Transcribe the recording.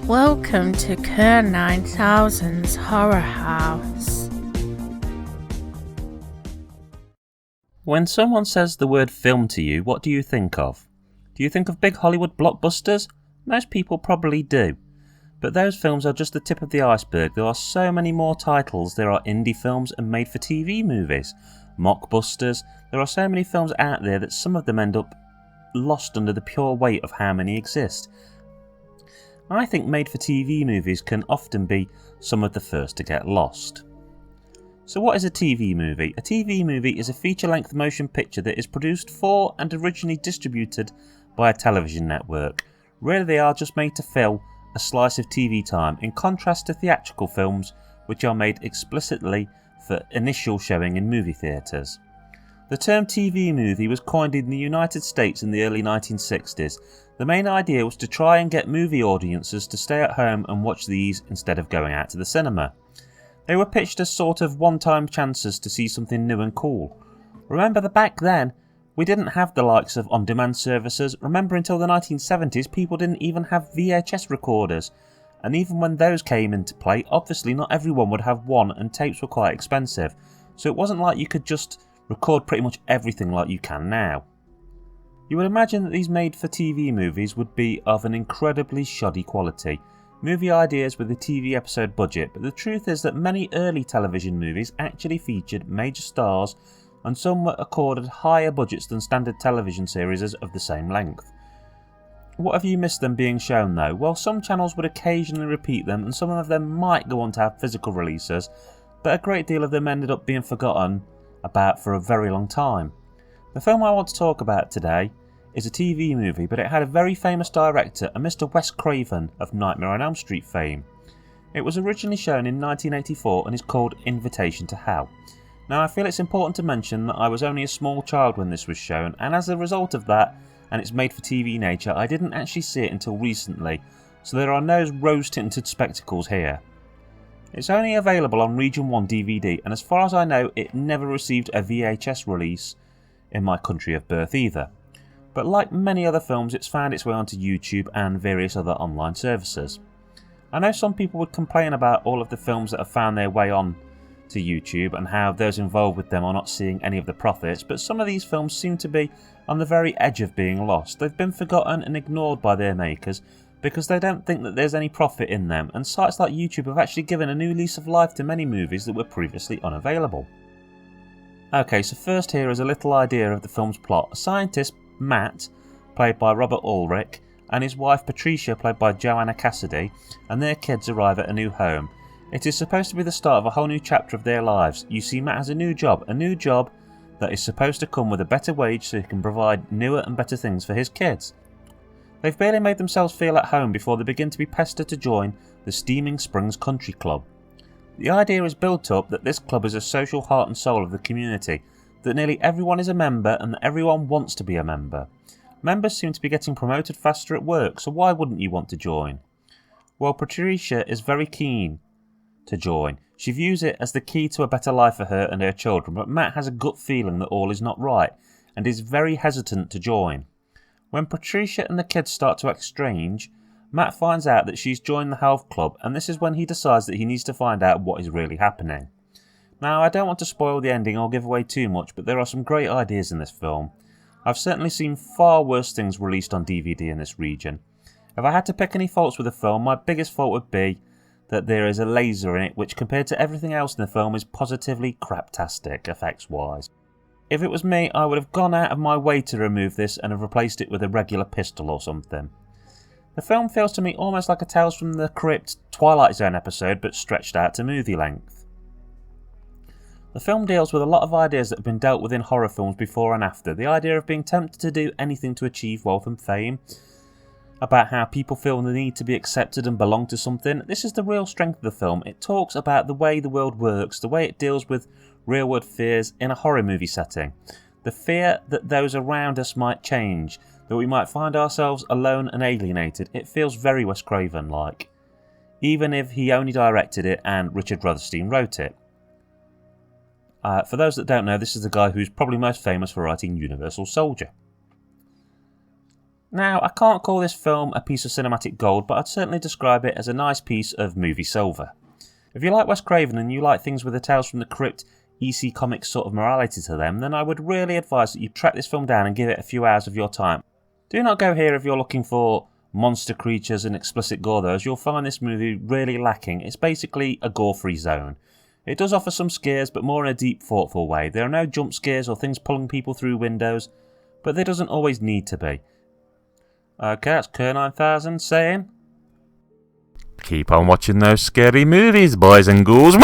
Welcome to Kerr 9000's Horror House. When someone says the word film to you, what do you think of? Do you think of big Hollywood blockbusters? Most people probably do. But those films are just the tip of the iceberg. There are so many more titles. There are indie films and made-for-TV movies, mockbusters. There are so many films out there that some of them end up lost under the pure weight of how many exist. I think made-for-TV movies can often be some of the first to get lost. So what is a TV movie? A TV movie is a feature-length motion picture that is produced for and originally distributed by a television network. Really, they are just made to fill a slice of TV time, in contrast to theatrical films which are made explicitly for initial showing in movie theatres. The term TV movie was coined in the United States in the early 1960s. The main idea was to try and get movie audiences to stay at home and watch these instead of going out to the cinema. They were pitched as sort of one-time chances to see something new and cool. Remember that back then, we didn't have the likes of on-demand services. Remember, until the 1970s, people didn't even have VHS recorders. And even when those came into play, obviously not everyone would have one, and tapes were quite expensive. So it wasn't like you could just record pretty much everything like you can now. You would imagine that these made-for-TV movies would be of an incredibly shoddy quality. Movie ideas with a TV episode budget, but the truth is that many early television movies actually featured major stars, and some were accorded higher budgets than standard television series of the same length. What have you missed them being shown though? Well, some channels would occasionally repeat them, and some of them might go on to have physical releases, but a great deal of them ended up being forgotten about for a very long time. The film I want to talk about today is a TV movie, but it had a very famous director, a Mr. Wes Craven of Nightmare on Elm Street fame. It was originally shown in 1984 and is called Invitation to Hell. Now, I feel it's important to mention that I was only a small child when this was shown, and as a result of that and its made-for-TV nature, I didn't actually see it until recently, so there are no rose-tinted spectacles here. It's only available on Region 1 DVD, and as far as I know, it never received a VHS release in my country of birth either. But like many other films, it's found its way onto YouTube and various other online services. I know some people would complain about all of the films that have found their way on to YouTube and how those involved with them are not seeing any of the profits, but some of these films seem to be on the very edge of being lost. They've been forgotten and ignored by their makers because they don't think that there's any profit in them, and sites like YouTube have actually given a new lease of life to many movies that were previously unavailable. Okay, so first here is a little idea of the film's plot. A scientist, Matt, played by Robert Ulrich, and his wife Patricia, played by Joanna Cassidy, and their kids arrive at a new home. It is supposed to be the start of a whole new chapter of their lives. You see, Matt has a new job that is supposed to come with a better wage so he can provide newer and better things for his kids. They've barely made themselves feel at home before they begin to be pestered to join the Steaming Springs Country Club. The idea is built up that this club is a social heart and soul of the community, that nearly everyone is a member and that everyone wants to be a member. Members seem to be getting promoted faster at work, so why wouldn't you want to join? Well, Patricia is very keen to join. She views it as the key to a better life for her and her children, but Matt has a gut feeling that all is not right and is very hesitant to join. When Patricia and the kids start to exchange, Matt finds out that she's joined the health club, and this is when he decides that he needs to find out what is really happening. Now, I don't want to spoil the ending or give away too much, but there are some great ideas in this film. I've certainly seen far worse things released on DVD in this region. If I had to pick any faults with the film, my biggest fault would be that there is a laser in it, which compared to everything else in the film is positively craptastic effects-wise. If it was me, I would have gone out of my way to remove this and have replaced it with a regular pistol or something. The film feels to me almost like a Tales from the Crypt Twilight Zone episode, but stretched out to movie length. The film deals with a lot of ideas that have been dealt with in horror films before and after. The idea of being tempted to do anything to achieve wealth and fame, about how people feel the need to be accepted and belong to something. This is the real strength of the film. It talks about the way the world works, the way it deals with real-world fears in a horror movie setting. The fear that those around us might change, that we might find ourselves alone and alienated. It feels very Wes Craven-like, even if he only directed it and Richard Rutherstein wrote it. For those that don't know, this is the guy who's probably most famous for writing Universal Soldier. Now, I can't call this film a piece of cinematic gold, but I'd certainly describe it as a nice piece of movie silver. If you like Wes Craven and you like things with a Tales from the Crypt, EC Comics sort of morality to them, then I would really advise that you track this film down and give it a few hours of your time. Do not go here if you're looking for monster creatures and explicit gore though, as you'll find this movie really lacking. It's basically a gore-free zone. It does offer some scares, but more in a deep, thoughtful way. There are no jump scares or things pulling people through windows, but there doesn't always need to be. Okay, that's Kerr9000 saying, Keep on watching those scary movies, boys and ghouls.